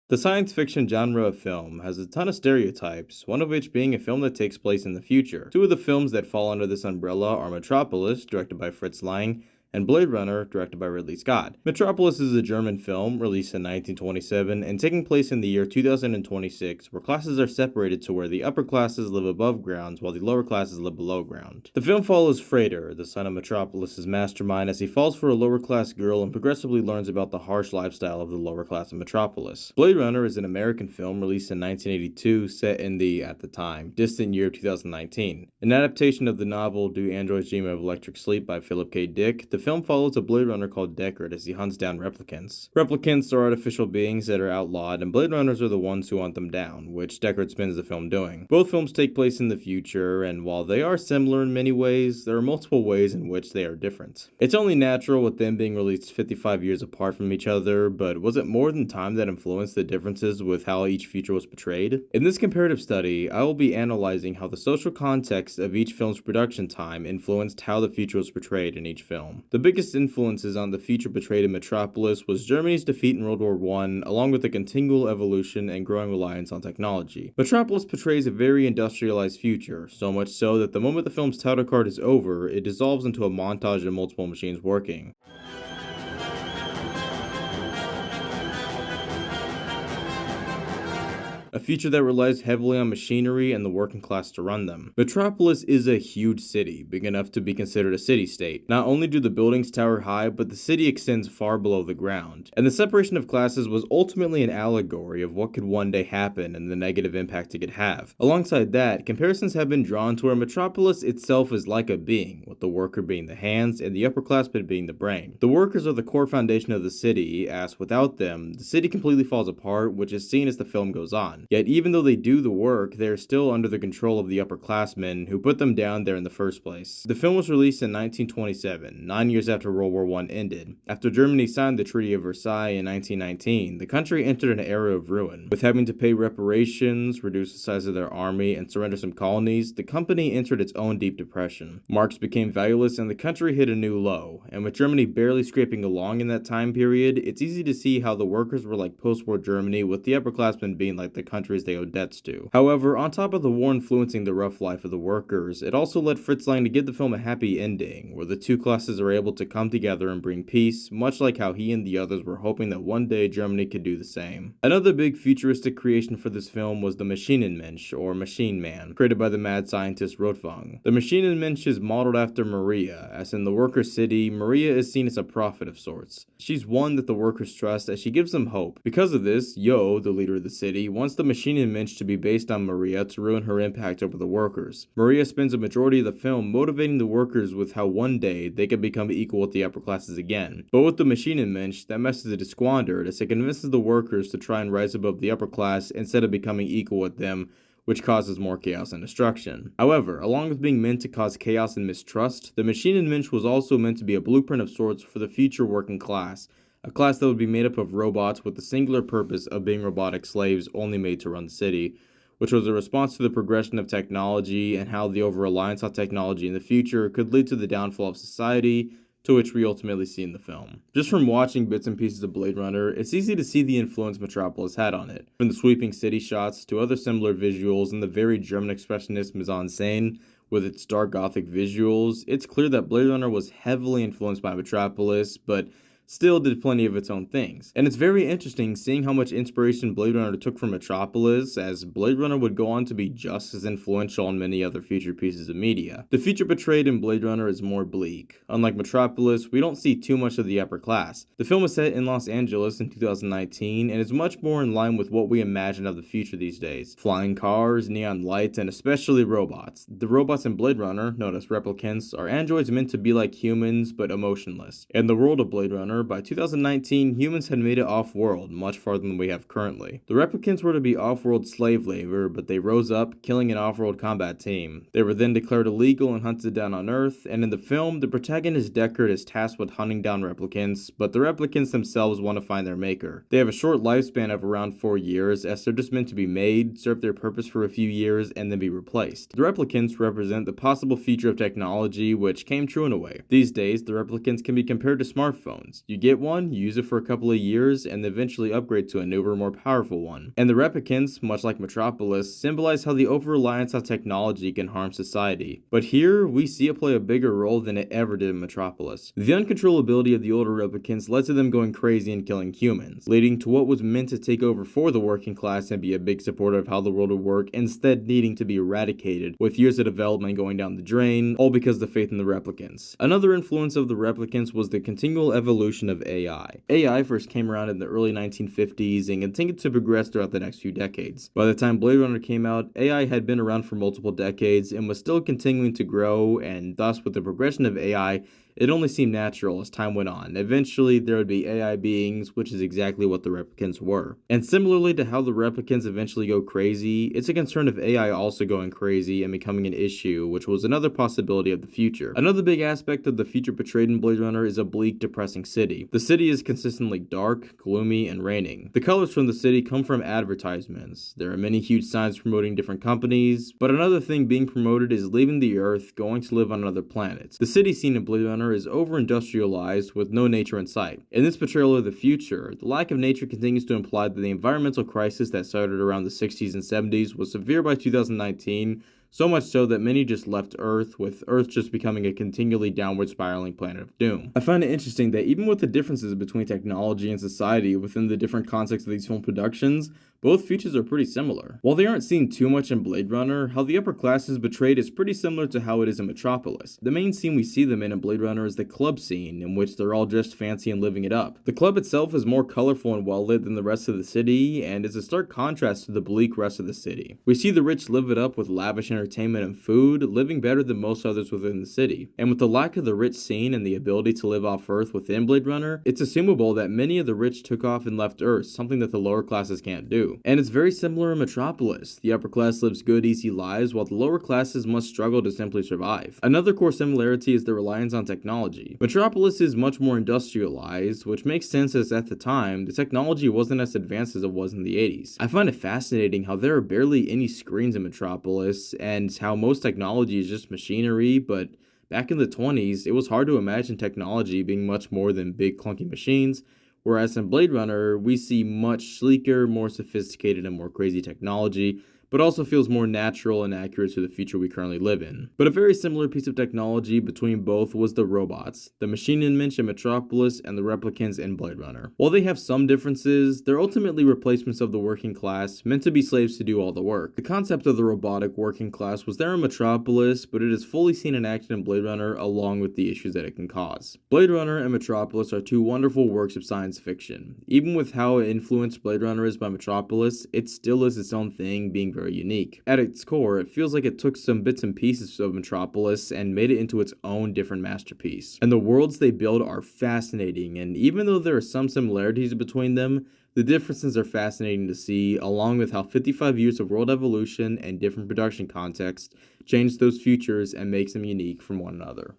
The science fiction genre of film has a ton of stereotypes, one of which being a film that takes place in the future. Two of the films that fall under this umbrella are Metropolis, directed by Fritz Lang, and Blade Runner, directed by Ridley Scott. Metropolis is a German film released in 1927 and taking place in the year 2026, where classes are separated to where the upper classes live above ground while the lower classes live below ground. The film follows Frater, the son of Metropolis' mastermind, as he falls for a lower class girl and progressively learns about the harsh lifestyle of the lower class of Metropolis. Blade Runner is an American film released in 1982 set in the, at the time, distant year of 2019. An adaptation of the novel Do Androids Dream of Electric Sleep by Philip K. Dick, the film follows a Blade Runner called Deckard as he hunts down replicants. Replicants are artificial beings that are outlawed, and Blade Runners are the ones who hunt them down, which Deckard spends the film doing. Both films take place in the future, and while they are similar in many ways, there are multiple ways in which they are different. It's only natural with them being released 55 years apart from each other, but was it more than time that influenced the differences with how each future was portrayed? In this comparative study, I will be analyzing how the social context of each film's production time influenced how the future was portrayed in each film. The biggest influences on the future portrayed in Metropolis was Germany's defeat in World War I, along with the continual evolution and growing reliance on technology. Metropolis portrays a very industrialized future, so much so that the moment the film's title card is over, it dissolves into a montage of multiple machines working. A future that relies heavily on machinery and the working class to run them. Metropolis is a huge city, big enough to be considered a city-state. Not only do the buildings tower high, but the city extends far below the ground. And the separation of classes was ultimately an allegory of what could one day happen and the negative impact it could have. Alongside that, comparisons have been drawn to where Metropolis itself is like a being, with the worker being the hands and the upper classman being the brain. The workers are the core foundation of the city, as without them, the city completely falls apart, which is seen as the film goes on. Yet even though they do the work, they are still under the control of the upperclassmen who put them down there in the first place. The film was released in 1927, 9 years after World War I ended. After Germany signed the Treaty of Versailles in 1919, the country entered an era of ruin. With having to pay reparations, reduce the size of their army, and surrender some colonies, the company entered its own deep depression. Marks became valueless and the country hit a new low. And with Germany barely scraping along in that time period, it's easy to see how the workers were like post-war Germany, with the upperclassmen being like the countries they owed debts to. However, on top of the war influencing the rough life of the workers, it also led Fritz Lang to give the film a happy ending, where the two classes are able to come together and bring peace, much like how he and the others were hoping that one day Germany could do the same. Another big futuristic creation for this film was the Maschinenmensch, or Machine Man, created by the mad scientist Rotwang. The Maschinenmensch is modeled after Maria, as in the worker city, Maria is seen as a prophet of sorts. She's one that the workers trust as she gives them hope. Because of this, Yo, the leader of the city, wants the Maschinenmensch to be based on Maria to ruin her impact over the workers. Maria spends a majority of the film motivating the workers with how one day they could become equal with the upper classes again. But with the Maschinenmensch, that message is squandered as it convinces the workers to try and rise above the upper class instead of becoming equal with them, which causes more chaos and destruction. However, along with being meant to cause chaos and mistrust, the Maschinenmensch was also meant to be a blueprint of sorts for the future working class, a class that would be made up of robots with the singular purpose of being robotic slaves only made to run the city, which was a response to the progression of technology and how the over-reliance on technology in the future could lead to the downfall of society, to which we ultimately see in the film. Just from watching bits and pieces of Blade Runner, it's easy to see the influence Metropolis had on it. From the sweeping city shots to other similar visuals and the very German expressionist mise-en-scène with its dark gothic visuals, it's clear that Blade Runner was heavily influenced by Metropolis, but still did plenty of its own things. And it's very interesting seeing how much inspiration Blade Runner took from Metropolis, as Blade Runner would go on to be just as influential on many other future pieces of media. The future portrayed in Blade Runner is more bleak. Unlike Metropolis, we don't see too much of the upper class. The film is set in Los Angeles in 2019 and is much more in line with what we imagine of the future these days. Flying cars, neon lights, and especially robots. The robots in Blade Runner, known as replicants, are androids meant to be like humans but emotionless. In the world of Blade Runner, by 2019, humans had made it off-world, much farther than we have currently. The replicants were to be off-world slave labor, but they rose up, killing an off-world combat team. They were then declared illegal and hunted down on Earth, and in the film, the protagonist Deckard is tasked with hunting down replicants, but the replicants themselves want to find their maker. They have a short lifespan of around 4 years, as they're just meant to be made, serve their purpose for a few years, and then be replaced. The replicants represent the possible future of technology, which came true in a way. These days, the replicants can be compared to smartphones. You get one, you use it for a couple of years, and eventually upgrade to a newer, more powerful one. And the replicants, much like Metropolis, symbolize how the over-reliance on technology can harm society. But here, we see it play a bigger role than it ever did in Metropolis. The uncontrollability of the older replicants led to them going crazy and killing humans, leading to what was meant to take over for the working class and be a big supporter of how the world would work, instead needing to be eradicated, with years of development going down the drain, all because of the faith in the replicants. Another influence of the replicants was the continual evolution of AI. AI first came around in the early 1950s and continued to progress throughout the next few decades. By the time Blade Runner came out, AI had been around for multiple decades and was still continuing to grow, and thus with the progression of AI, it only seemed natural as time went on. Eventually, there would be AI beings, which is exactly what the replicants were. And similarly to how the replicants eventually go crazy, it's a concern of AI also going crazy and becoming an issue, which was another possibility of the future. Another big aspect of the future portrayed in Blade Runner is a bleak, depressing city. The city is consistently dark, gloomy, and raining. The colors from the city come from advertisements. There are many huge signs promoting different companies, but another thing being promoted is leaving the Earth, going to live on another planet. The city scene in Blade Runner is over-industrialized with no nature in sight. In this portrayal of the future, the lack of nature continues to imply that the environmental crisis that started around the 60s and 70s was severe by 2019, so much so that many just left Earth, with Earth just becoming a continually downward spiraling planet of doom. I find it interesting that even with the differences between technology and society within the different contexts of these film productions, both futures are pretty similar. While they aren't seen too much in Blade Runner, how the upper class is portrayed is pretty similar to how it is in Metropolis. The main scene we see them in Blade Runner is the club scene, in which they're all dressed fancy and living it up. The club itself is more colorful and well lit than the rest of the city, and is a stark contrast to the bleak rest of the city. We see the rich live it up with lavish entertainment and food, living better than most others within the city. And with the lack of the rich scene and the ability to live off Earth within Blade Runner, it's assumable that many of the rich took off and left Earth, something that the lower classes can't do. And it's very similar in Metropolis. The upper class lives good, easy lives, while the lower classes must struggle to simply survive. Another core similarity is the reliance on technology. Metropolis is much more industrialized, which makes sense as at the time, the technology wasn't as advanced as it was in the 80s. I find it fascinating how there are barely any screens in Metropolis, and how most technology is just machinery, but back in the 20s, it was hard to imagine technology being much more than big clunky machines, whereas in Blade Runner, we see much sleeker, more sophisticated, and more crazy technology, but also feels more natural and accurate to the future we currently live in. But a very similar piece of technology between both was the robots, the machinenmensch in Metropolis and the replicants in Blade Runner. While they have some differences, they're ultimately replacements of the working class, meant to be slaves to do all the work. The concept of the robotic working class was there in Metropolis, but it is fully seen in action in Blade Runner, along with the issues that it can cause. Blade Runner and Metropolis are two wonderful works of science fiction. Even with how influenced Blade Runner is by Metropolis, it still is its own thing, being very unique. At its core, it feels like it took some bits and pieces of Metropolis and made it into its own different masterpiece. And the worlds they build are fascinating, and even though there are some similarities between them, the differences are fascinating to see, along with how 55 years of world evolution and different production contexts change those futures and makes them unique from one another.